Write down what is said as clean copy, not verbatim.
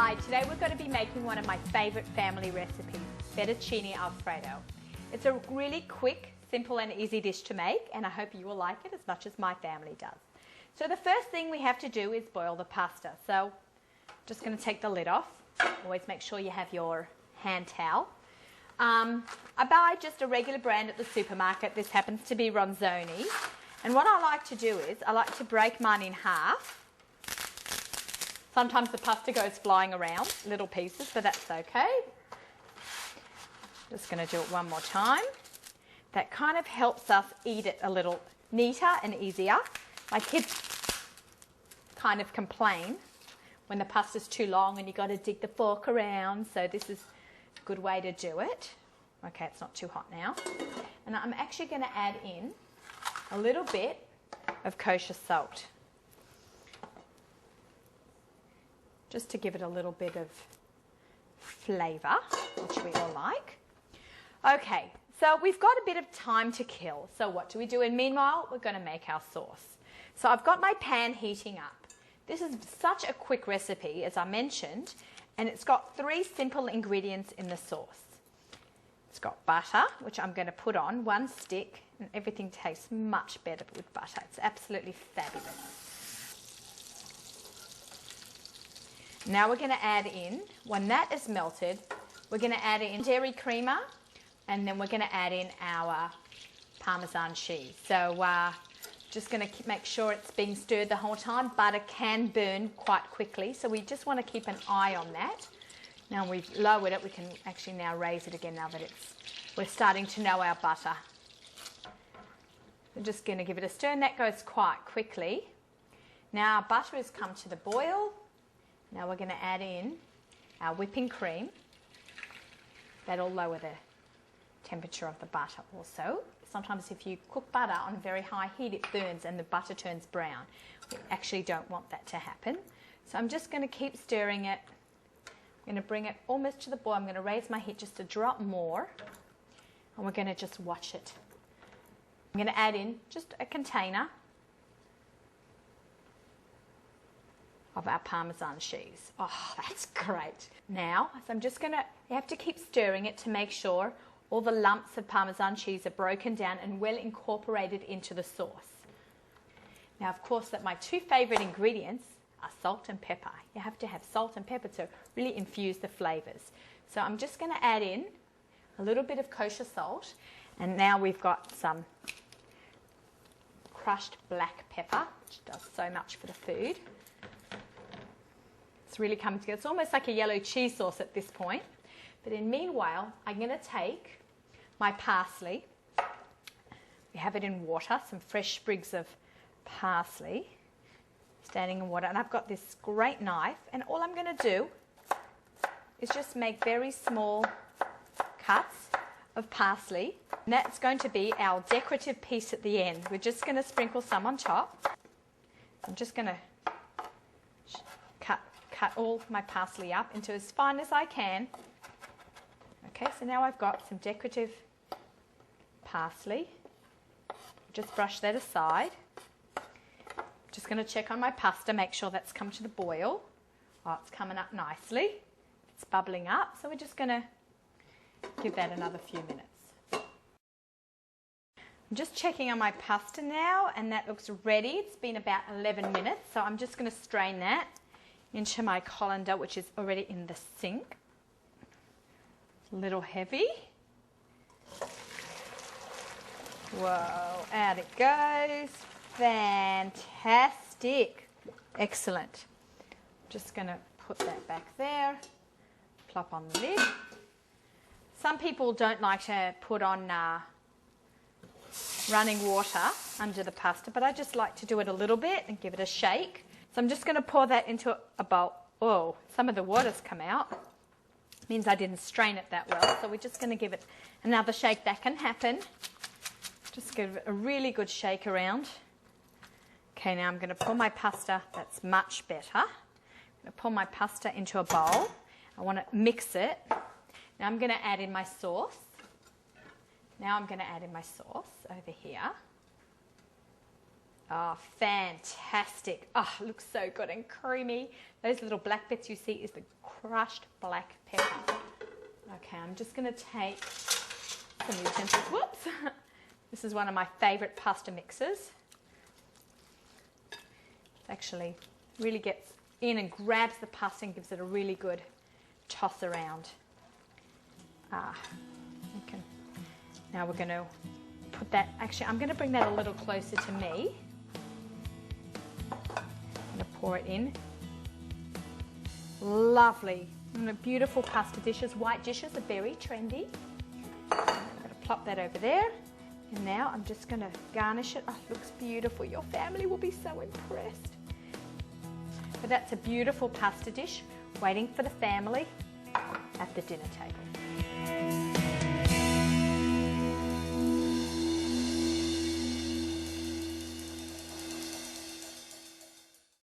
Hi, today we're going to be making one of my favorite family recipes, Fettucini Alfredo. It's a really quick, simple and easy dish to make, and I hope you will like it as much as my family does. So the first thing we have to do is boil the pasta. So just going to take the lid off. Always make sure you have your hand towel. I buy just a regular brand at the supermarket. This happens to be Ronzoni. And what I like to do is I like to break mine in half. Sometimes the pasta goes flying around, little pieces, but that's okay. Just going to do it one more time. That kind of helps us eat it a little neater and easier. My kids kind of complain when the pasta's too long and you've got to dig the fork around, so this is a good way to do it. Okay, it's not too hot now. And I'm actually going to add in a little bit of kosher salt, just to give it a little bit of flavour, which we all like. Okay, so we've got a bit of time to kill. So what do we do? And meanwhile, we're going to make our sauce. So I've got my pan heating up. This is such a quick recipe, as I mentioned, and it's got 3 simple ingredients in the sauce. It's got butter, which I'm going to put on 1 stick, and everything tastes much better with butter. It's absolutely fabulous. Now we're going to add in, when that is melted, we're going to add in dairy creamer, and then we're going to add in our Parmesan cheese. So just going to make sure it's being stirred the whole time. Butter can burn quite quickly, so we just want to keep an eye on that. Now we've lowered it, we can actually now raise it again now that we're starting to know our butter. We're just going to give it a stir, and that goes quite quickly. Now our butter has come to the boil. Now we're going to add in our whipping cream. That'll lower the temperature of the butter also. Sometimes if you cook butter on very high heat, it burns and the butter turns brown. We actually don't want that to happen. So I'm just going to keep stirring it. I'm going to bring it almost to the boil. I'm going to raise my heat just a drop more, and we're going to just watch it. I'm going to add in just a container of our Parmesan cheese. Oh, that's great. Now, so I'm just going to, you have to keep stirring it to make sure all the lumps of Parmesan cheese are broken down and well incorporated into the sauce. Now, of course, that my 2 favorite ingredients are salt and pepper. You have to have salt and pepper to really infuse the flavors. So I'm just going to add in a little bit of kosher salt, and now we've got some crushed black pepper, which does so much for the food. It's really coming together. It's almost like a yellow cheese sauce at this point. But in meanwhile, I'm going to take my parsley. We have it in water, some fresh sprigs of parsley standing in water. And I've got this great knife, and all I'm going to do is just make very small cuts of parsley. And that's going to be our decorative piece at the end. We're just going to sprinkle some on top. I'm just going to cut all my parsley up into as fine as I can. Okay, so now I've got some decorative parsley. Just brush that aside. Just going to check on my pasta, make sure that's come to the boil. Oh, it's coming up nicely. It's bubbling up, so we're just going to give that another few minutes. I'm just checking on my pasta now, and that looks ready. It's been about 11 minutes, so I'm just going to strain that into my colander, which is already in the sink. It's a little heavy. Whoa, out it goes. Fantastic. Excellent. Just going to put that back there. Plop on the lid. Some people don't like to put on running water under the pasta, but I just like to do it a little bit and give it a shake. So I'm just going to pour that into a bowl. Oh, some of the water's come out. It means I didn't strain it that well. So we're just going to give it another shake. That can happen. Just give it a really good shake around. Okay, now I'm going to pour my pasta. That's much better. I'm going to pour my pasta into a bowl. I want to mix it. Now I'm going to add in my sauce. Over here. Oh, fantastic. Oh, it looks so good and creamy. Those little black bits you see is the crushed black pepper. Okay, I'm just going to take some utensils. Whoops. This is one of my favourite pasta mixers. It actually really gets in and grabs the pasta and gives it a really good toss around. Okay. Now we're going to put that, actually I'm going to bring that a little closer to me. I'm going to pour it in. Lovely. And beautiful pasta dishes. White dishes are very trendy. I'm going to plop that over there. And now I'm just going to garnish it. Oh, it looks beautiful. Your family will be so impressed. But that's a beautiful pasta dish waiting for the family at the dinner table.